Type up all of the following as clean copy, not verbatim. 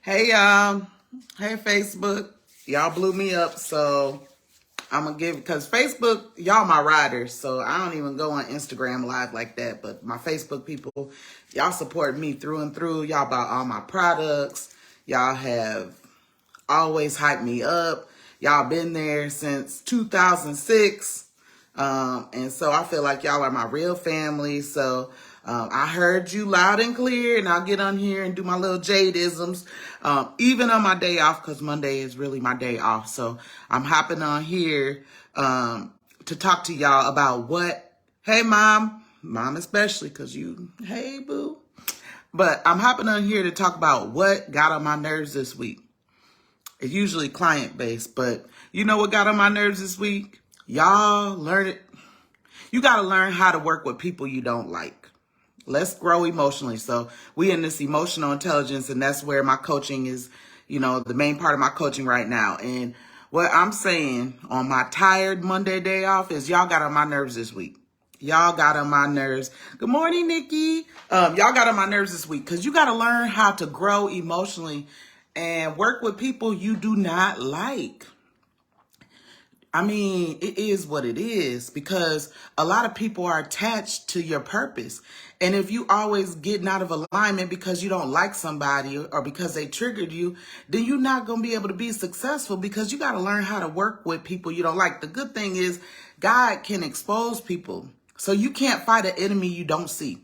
Hey y'all. Hey Facebook. Y'all blew me up, so I'm gonna give because Facebook, y'all my riders, so I don't even go on Instagram live like that. But my Facebook people, y'all support me through and through. Y'all bought all my products. Y'all have always hyped me up. Y'all been there since 2006. And so I feel like y'all are my real family. So I heard you loud and clear, and I'll get on here and do my little Jade-isms, even on my day off, because Monday is really my day off. So I'm hopping on here to talk to y'all about hey, mom especially, because hey, boo. But I'm hopping on here to talk about what got on my nerves this week. It's usually client-based, but you know what got on my nerves this week? Y'all learn it. You got to learn how to work with people you don't like. Let's grow emotionally. So we in this emotional intelligence, and that's where my coaching is, the main part of my coaching right now. And what I'm saying on my tired Monday day off is y'all got on my nerves this week. Y'all got on my nerves. Good morning, Nikki. Y'all got on my nerves this week because you got to learn how to grow emotionally and work with people you do not like. I mean, it is what it is because a lot of people are attached to your purpose. And if you always getting out of alignment because you don't like somebody or because they triggered you, then you're not going to be able to be successful because you got to learn how to work with people you don't like. The good thing is God can expose people. So you can't fight an enemy you don't see.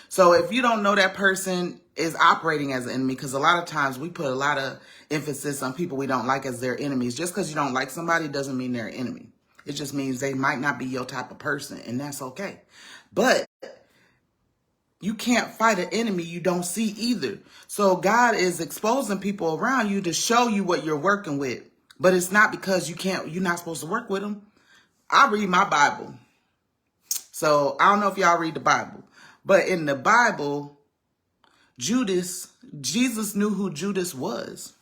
So if you don't know that person is operating as an enemy, because a lot of times we put a lot of emphasis on people we don't like as their enemies. Just because you don't like somebody doesn't mean they're an enemy. It just means they might not be your type of person, and that's okay. But you can't fight an enemy you don't see either. So God is exposing people around you to show you what you're working with. But it's not because you're not supposed to work with them. I read my Bible. So I don't know if y'all read the Bible. But in the Bible, Jesus knew who Judas was.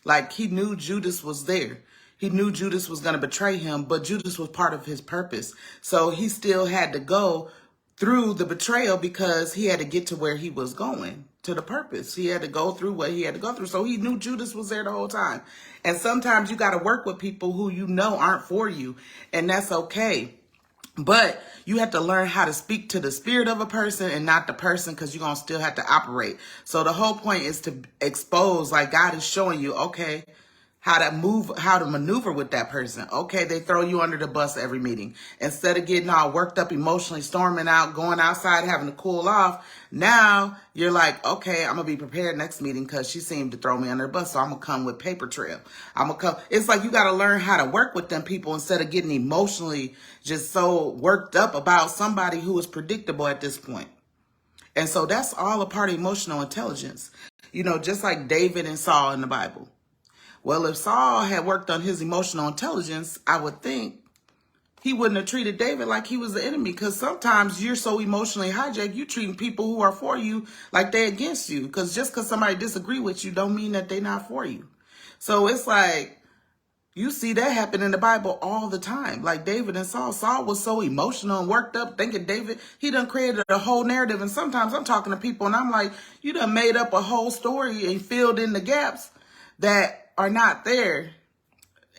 Like he knew Judas was there. He knew Judas was going to betray him, but Judas was part of his purpose. So he still had to go through the betrayal because he had to get to where he was going, to the purpose. He had to go through what he had to go through. So he knew Judas was there the whole time. And sometimes you got to work with people who you know aren't for you, and that's okay. But you have to learn how to speak to the spirit of a person and not the person, because you're going to still have to operate. So the whole point is to expose, like God is showing you, okay, how to maneuver with that person. Okay, they throw you under the bus every meeting. Instead of getting all worked up emotionally, storming out, going outside, having to cool off, now you're like, okay, I'm going to be prepared next meeting because she seemed to throw me under the bus, so I'm going to come with paper trail. It's like you got to learn how to work with them people instead of getting emotionally just so worked up about somebody who is predictable at this point. And so that's all a part of emotional intelligence. Just like David and Saul in the Bible. Well, if Saul had worked on his emotional intelligence, I would think he wouldn't have treated David like he was the enemy, because sometimes you're so emotionally hijacked, you treating people who are for you like they're against you, because just because somebody disagree with you don't mean that they're not for you. So it's like you see that happen in the Bible all the time. Like David and Saul. Saul was so emotional and worked up thinking David, he done created a whole narrative. And sometimes I'm talking to people and I'm like, you done made up a whole story and filled in the gaps that are not there.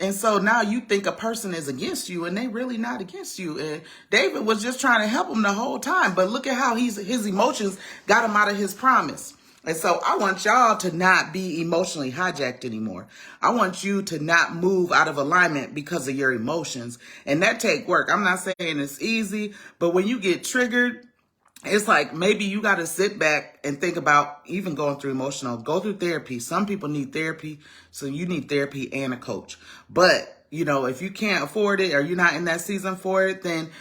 And so now you think a person is against you and they really not against you. And David was just trying to help him the whole time. But look at how his emotions got him out of his promise. And so I want y'all to not be emotionally hijacked anymore. I want you to not move out of alignment because of your emotions. And that take work. I'm not saying it's easy, but when you get triggered, it's like maybe you got to sit back and think about even going through go through therapy. Some people need therapy, so you need therapy and a coach. But, if you can't afford it or you're not in that season for it, then,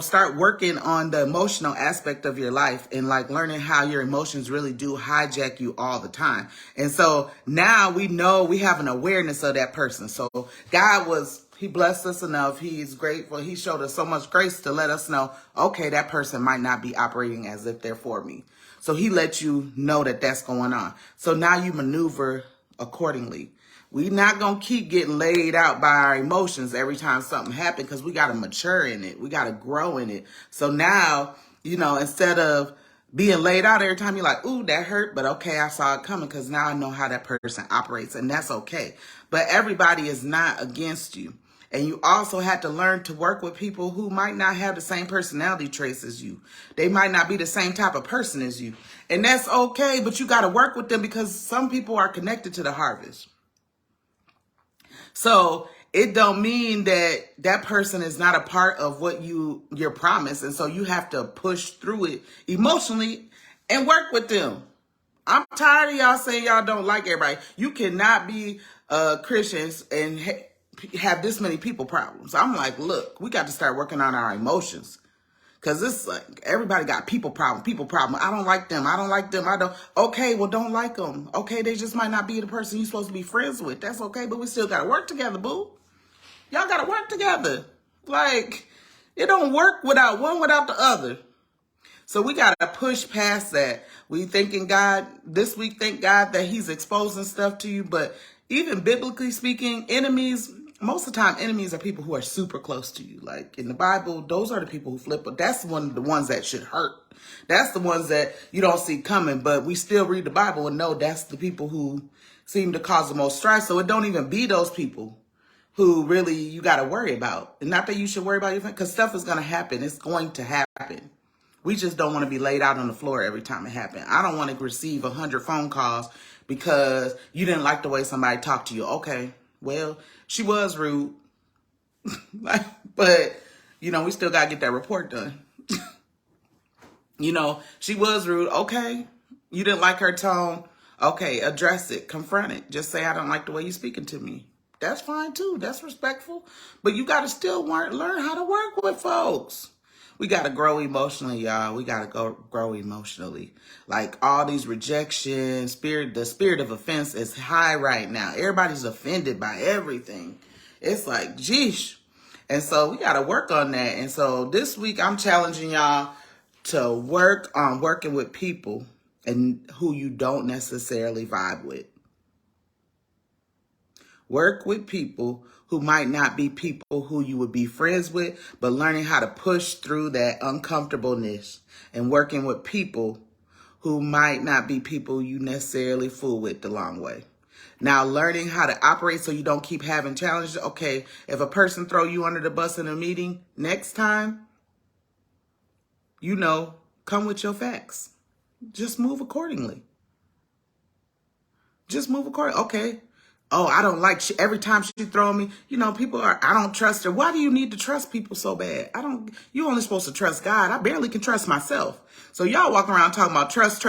start working on the emotional aspect of your life and like learning how your emotions really do hijack you all the time. And so now we know we have an awareness of that person. So He blessed us enough. He's grateful. He showed us so much grace to let us know, okay, that person might not be operating as if they're for me. So he let you know that that's going on. So now you maneuver accordingly. We're not going to keep getting laid out by our emotions every time something happens, because we got to mature in it. We got to grow in it. So now, instead of being laid out every time. You're like, ooh, that hurt, but okay, I saw it coming because now I know how that person operates, and that's okay. But everybody is not against you. And you also have to learn to work with people who might not have the same personality traits as you. They might not be the same type of person as you. And that's okay, but you got to work with them because some people are connected to the harvest. So it don't mean that that person is not a part of what your promise. And so you have to push through it emotionally and work with them. I'm tired of y'all saying y'all don't like everybody. You cannot be Christians and have this many people problems. I'm like, look, we got to start working on our emotions. Because it's like everybody got people problem. I don't like them. I don't like them. I don't. Okay, well, don't like them. Okay, they just might not be the person you're supposed to be friends with. That's okay, but we still got to work together, boo. Y'all got to work together. Like, it don't work without one without the other. So we got to push past that. We thanking God this week, thank God that he's exposing stuff to you. But even biblically speaking, enemies, most of the time, enemies are people who are super close to you. Like in the Bible, those are the people who flip. But that's one of the ones that should hurt. That's the ones that you don't see coming. But we still read the Bible and know that's the people who seem to cause the most strife. So it don't even be those people who really you got to worry about. And not that you should worry about your friends, because stuff is going to happen. It's going to happen. We just don't want to be laid out on the floor every time it happens. I don't want to receive 100 phone calls because you didn't like the way somebody talked to you. Okay, well, she was rude. But, we still got to get that report done. She was rude. Okay, you didn't like her tone. Okay, address it. Confront it. Just say, I don't like the way you're speaking to me. That's fine, too. That's respectful. But you got to still learn how to work with folks. We got to grow emotionally, y'all. We got to grow emotionally. Like all these rejections, the spirit of offense is high right now. Everybody's offended by everything. It's like, geesh. And so we got to work on that. And so this week I'm challenging y'all to work on working with people and who you don't necessarily vibe with. Work with people who might not be people who you would be friends with, but learning how to push through that uncomfortableness and working with people who might not be people you necessarily fool with the long way. Now, learning how to operate so you don't keep having challenges. Okay, if a person throw you under the bus in a meeting, next time, come with your facts. Just move accordingly. Okay. Oh, I don't like every time she throw me. I don't trust her. Why do you need to trust people so bad? You only supposed to trust God. I barely can trust myself. So y'all walk around talking about trust.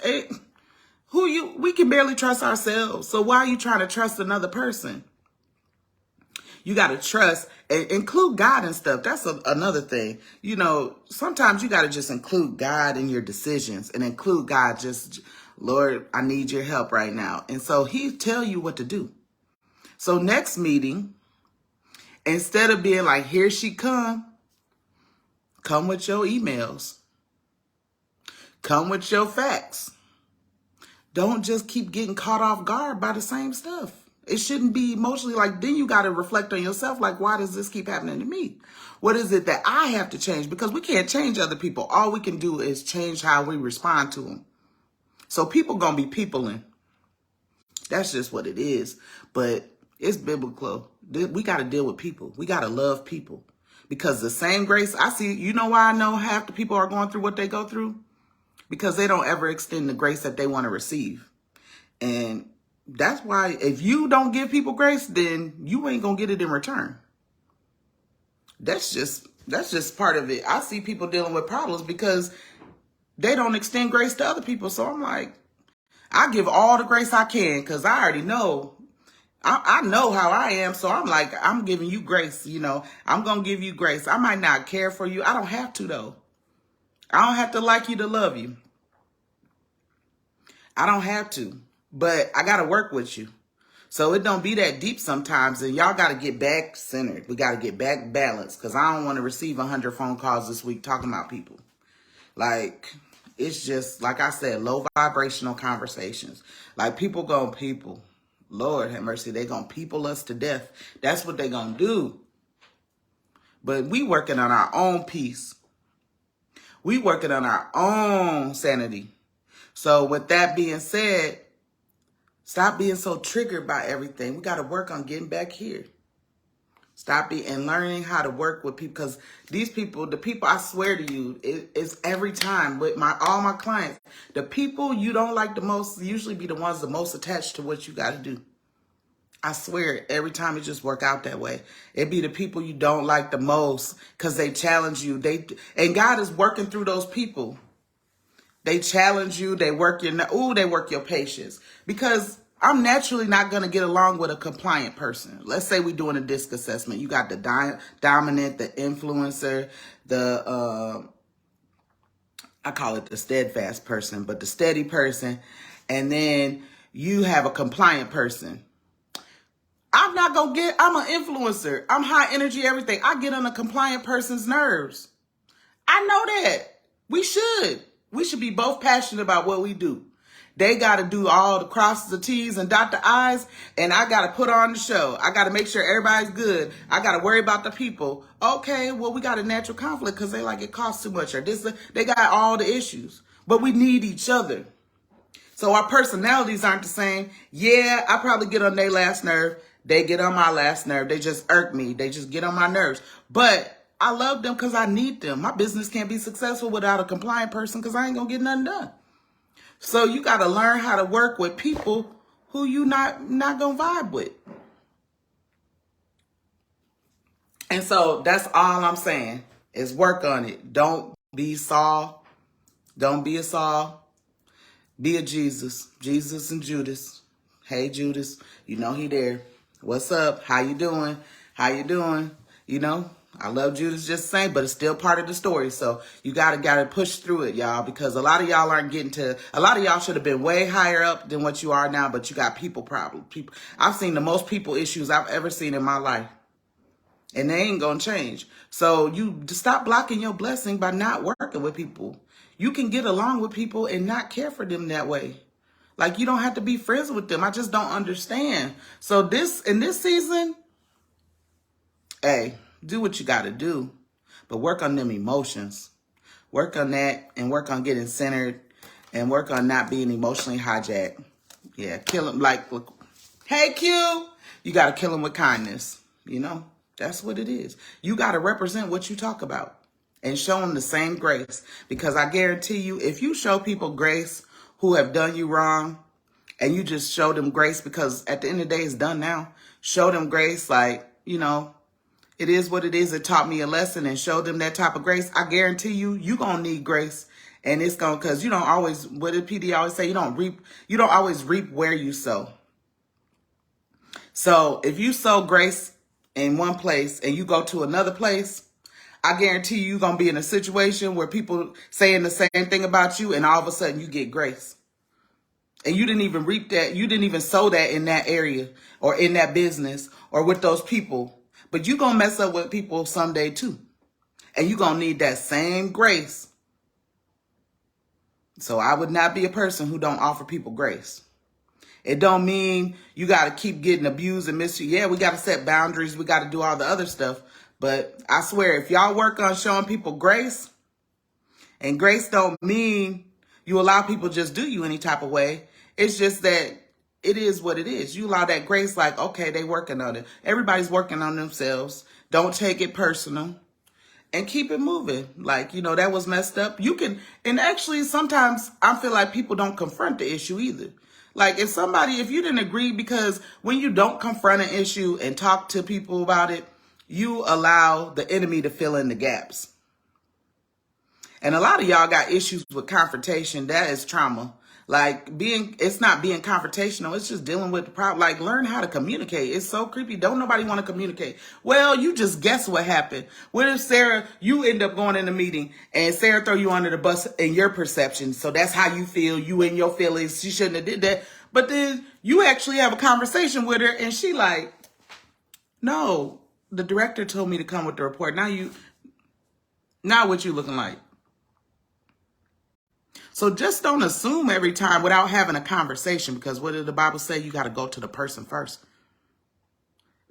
Hey, we can barely trust ourselves. So why are you trying to trust another person? You got to trust and include God and stuff. That's another thing. Sometimes you got to just include God in your decisions and include God just, Lord, I need your help right now. And so he tell you what to do. So next meeting, instead of being like, here she come with your emails. Come with your facts. Don't just keep getting caught off guard by the same stuff. It shouldn't be emotionally like, then you got to reflect on yourself. Like, why does this keep happening to me? What is it that I have to change? Because we can't change other people. All we can do is change how we respond to them. So people going to be peopling. That's just what it is. But it's biblical. We got to deal with people. We got to love people. Because the same grace I see, why I know half the people are going through what they go through? Because they don't ever extend the grace that they want to receive. And that's why if you don't give people grace, then you ain't going to get it in return. That's just part of it. I see people dealing with problems because they don't extend grace to other people. So I'm like, I give all the grace I can because I already know. I know how I am. So I'm like, I'm giving you grace. I'm going to give you grace. I might not care for you. I don't have to, though. I don't have to like you to love you. I don't have to. But I got to work with you. So it don't be that deep sometimes. And y'all got to get back centered. We got to get back balanced because I don't want to receive 100 phone calls this week talking about people. Like, it's just, like I said, low vibrational conversations. Like people. Lord have mercy. They going to people us to death. That's what they going to do. But we working on our own peace. We working on our own sanity. So with that being said, stop being so triggered by everything. We got to work on getting back here. Stop being and learning how to work with people, because these people, the people, I swear to you, it's every time with all my clients, the people you don't like the most usually be the ones the most attached to what you got to do. I swear, every time it just work out that way. It be the people you don't like the most because they challenge you. And God is working through those people. They challenge you. They work your patience. Because I'm naturally not going to get along with a compliant person. Let's say we're doing a DISC assessment. You got the dominant, the influencer, I call it the steadfast person, but the steady person. And then you have a compliant person. I'm an influencer. I'm high energy, everything. I get on a compliant person's nerves. I know that. We should be both passionate about what we do. They got to do all the crosses the T's and dot the I's, and I got to put on the show. I got to make sure everybody's good. I got to worry about the people. Okay, well, we got a natural conflict because they like it costs too much, or they got all the issues. But we need each other. So our personalities aren't the same. Yeah, I probably get on their last nerve. They get on my last nerve. They just irk me. They just get on my nerves. But I love them because I need them. My business can't be successful without a compliant person because I ain't going to get nothing done. So you got to learn how to work with people who you not going to vibe with. And so that's all I'm saying is work on it. Don't be Saul. Don't be a Saul. Be a Jesus. Jesus and Judas. Hey, Judas. You know he there. What's up? How you doing? How you doing? You know, I love Judas just the same, but it's still part of the story. So you gotta push through it, y'all, because a lot of y'all aren't getting to, a lot of y'all should have been way higher up than what you are now, but you got people problems. I've seen the most people issues I've ever seen in my life, and they ain't gonna change. So you stop blocking your blessing by not working with people. You can get along with people and not care for them that way. Like, you don't have to be friends with them. I just don't understand. So in this season, hey, do what you got to do, but work on them emotions. Work on that and work on getting centered and work on not being emotionally hijacked. Yeah, kill them like, look, hey, Q, you got to kill them with kindness. You know, that's what it is. You got to represent what you talk about and show them the same grace, because I guarantee you, if you show people grace who have done you wrong, and you just show them grace, because at the end of the day, it's done now. Show them grace, like, you know, it is what it is. It taught me a lesson, and show them that type of grace. I guarantee you going to need grace. And it's going to, because you don't always, what did PD always say? You don't always reap where you sow. So if you sow grace in one place and you go to another place, I guarantee you're going to be in a situation where people saying the same thing about you, and all of a sudden you get grace. And you didn't even reap that. You didn't even sow that in that area or in that business or with those people. But you're going to mess up with people someday too. And you're going to need that same grace. So I would not be a person who don't offer people grace. It don't mean you got to keep getting abused and mistreated. Yeah, we got to set boundaries. We got to do all the other stuff. But I swear, if y'all work on showing people grace, and grace don't mean you allow people just do you any type of way. It's just that it is what it is. You allow that grace, like, okay, they working on it. Everybody's working on themselves. Don't take it personal and keep it moving. Like, you know, that was messed up. You can, and actually sometimes I feel like people don't confront the issue either. Like if you didn't agree, because when you don't confront an issue and talk to people about it, you allow the enemy to fill in the gaps. And a lot of y'all got issues with confrontation. That is trauma. Like it's not being confrontational. It's just dealing with the problem. Like learn how to communicate. It's so creepy. Don't nobody want to communicate. Well, you just guess what happened. What if you end up going in a meeting and Sarah throw you under the bus in your perception? So that's how you feel. You in your feelings. She shouldn't have did that. But then you actually have a conversation with her and she like, no, the director told me to come with the report. Now what you looking like? So just don't assume every time without having a conversation, because what did the Bible say? You got to go to the person first.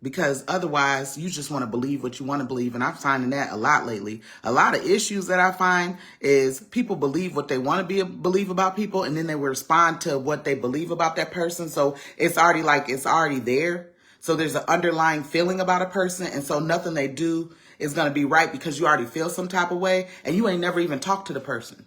because otherwise you just want to believe what you want to believe. And I'm finding that a lot lately. A lot of issues that I find is people believe what they want to believe about people, and then they will respond to what they believe about that person. So it's already there. So there's an underlying feeling about a person, and so nothing they do is going to be right because you already feel some type of way, and you ain't never even talked to the person.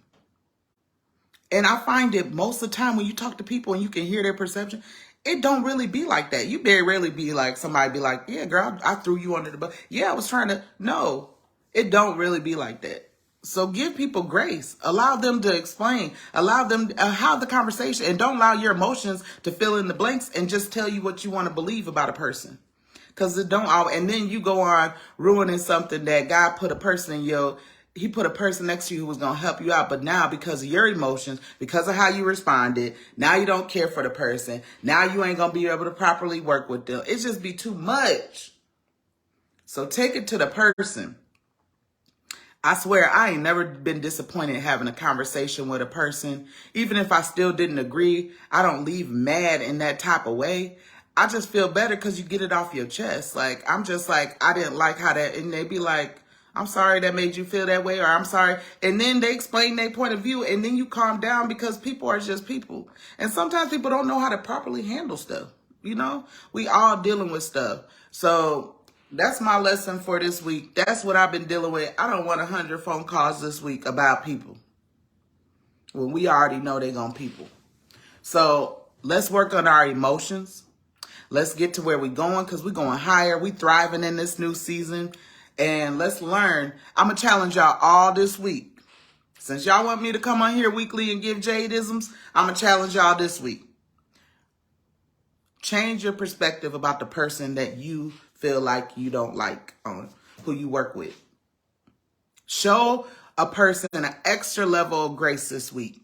And I find it most of the time when you talk to people and you can hear their perception, it don't really be like that. You very rarely be like, somebody be like, yeah, girl, I threw you under the bus. Yeah, I was trying to. No, it don't really be like that. So give people grace. Allow them to explain. Allow them to have the conversation, and don't allow your emotions to fill in the blanks and just tell you what you want to believe about a person. Because it don't all, and then you go on ruining something that God put a person in your. He put a person next to you who was going to help you out. But now, because of your emotions, because of how you responded, now you don't care for the person. Now you ain't going to be able to properly work with them. It just be too much. So take it to the person. I swear, I ain't never been disappointed having a conversation with a person. Even if I still didn't agree, I don't leave mad in that type of way. I just feel better because you get it off your chest. Like, I'm just like, I didn't like how that, and they be like, I'm sorry that made you feel that way, or I'm sorry. And then they explain their point of view, and then you calm down because people are just people. And sometimes people don't know how to properly handle stuff. You know, we all dealing with stuff. So that's my lesson for this week. That's what I've been dealing with. I don't want 100 phone calls this week about people when we already know they're going to people. So let's work on our emotions. Let's get to where we're going, because we're going higher. We thriving in this new season. And let's learn. I'm going to challenge y'all all this week. Since y'all want me to come on here weekly and give Jade-isms, I'm going to challenge y'all this week. Change your perspective about the person that you feel like you don't like, on who you work with. Show a person an extra level of grace this week.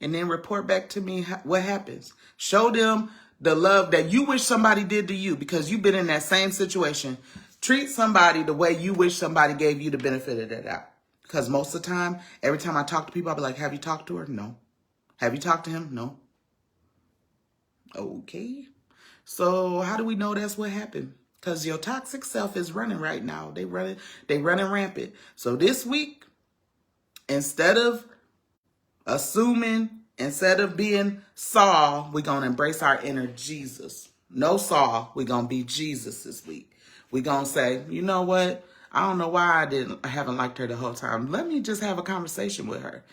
And then report back to me what happens. Show them the love that you wish somebody did to you, because you've been in that same situation. Treat somebody the way you wish somebody gave you the benefit of the doubt. Because most of the time, every time I talk to people, I'll be like, have you talked to her? No. Have you talked to him? No. Okay. So how do we know that's what happened? Because your toxic self is running right now. They running rampant. So this week, instead of assuming, instead of being Saul, we're going to embrace our inner Jesus. No Saul, we're going to be Jesus this week. We're going to say, you know what? I don't know why I haven't liked her the whole time. Let me just have a conversation with her.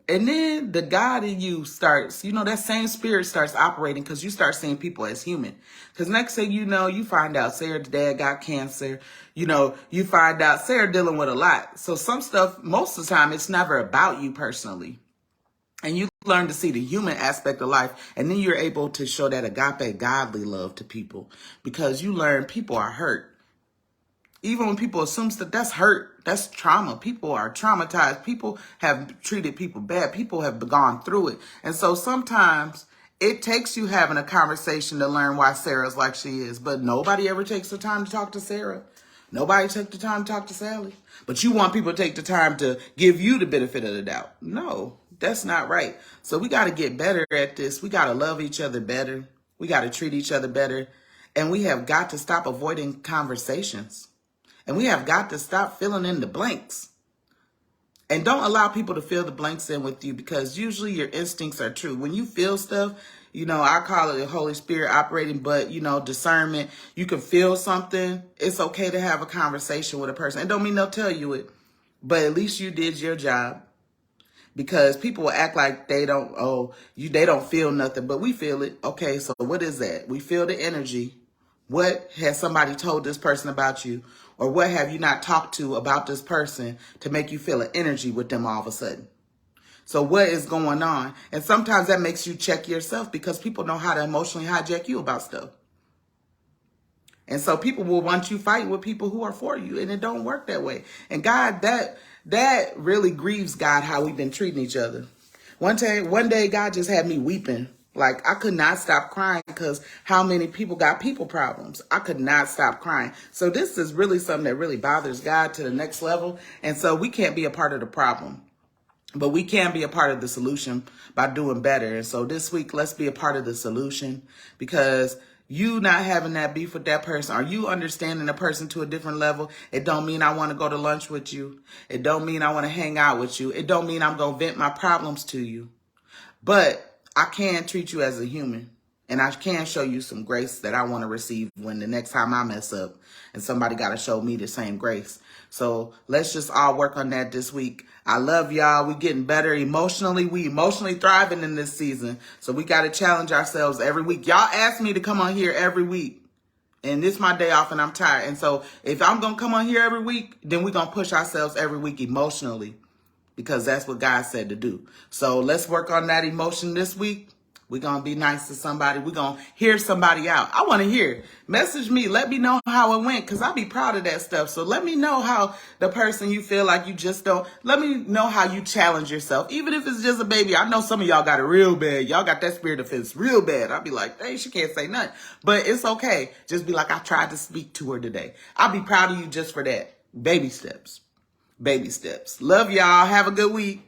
And then the God in you starts, that same spirit starts operating, because you start seeing people as human. Because next thing you know, you find out Sarah's dad got cancer. You find out Sarah dealing with a lot. So some stuff, most of the time, it's never about you personally. And you learn to see the human aspect of life. And then you're able to show that agape, godly love to people, because you learn people are hurt. Even when people assume that that's hurt, that's trauma. People are traumatized. People have treated people bad. People have gone through it. And so sometimes it takes you having a conversation to learn why Sarah's like she is. But nobody ever takes the time to talk to Sarah. Nobody took the time to talk to Sally. But you want people to take the time to give you the benefit of the doubt. No, that's not right. So we got to get better at this. We got to love each other better. We got to treat each other better. And we have got to stop avoiding conversations. And we have got to stop filling in the blanks. And don't allow people to fill the blanks in with you, because usually your instincts are true. When you feel stuff, I call it the Holy Spirit operating, but, discernment. You can feel something. It's okay to have a conversation with a person. It don't mean they'll tell you it, but at least you did your job. Because people will act like they don't feel nothing, but we feel it. Okay, so what is that? We feel the energy. What has somebody told this person about you? Or what have you not talked to about this person to make you feel an energy with them all of a sudden? So what is going on? And sometimes that makes you check yourself, because people know how to emotionally hijack you about stuff. And so people will want you fighting with people who are for you, and it don't work that way. And God, that really grieves God, how we've been treating each other. One day, God just had me weeping. Like, I could not stop crying, because how many people got people problems? I could not stop crying. So this is really something that really bothers God to the next level. And so we can't be a part of the problem, but we can be a part of the solution by doing better. And so this week, let's be a part of the solution, because You not having that beef with that person, are you understanding the person to a different level? It don't mean I want to go to lunch with you. It don't mean I want to hang out with you. It don't mean I'm going to vent my problems to you. But I can treat you as a human. And I can show you some grace that I want to receive when the next time I mess up. And somebody got to show me the same grace. So let's just all work on that this week. I love y'all. We getting better emotionally. We emotionally thriving in this season. So we got to challenge ourselves every week. Y'all ask me to come on here every week. And this is my day off and I'm tired. And so if I'm going to come on here every week, then we're going to push ourselves every week emotionally. Because that's what God said to do. So let's work on that emotion this week. We're going to be nice to somebody. We're going to hear somebody out. I want to hear. Message me. Let me know how it went because I'll be proud of that stuff. So let me know how the person you feel like you just don't. Let me know how you challenge yourself. Even if it's just a baby. I know some of y'all got it real bad. Y'all got that spirit of offense real bad. I'll be like, hey, she can't say nothing. But it's okay. Just be like, I tried to speak to her today. I'll be proud of you just for that. Baby steps. Baby steps. Love y'all. Have a good week.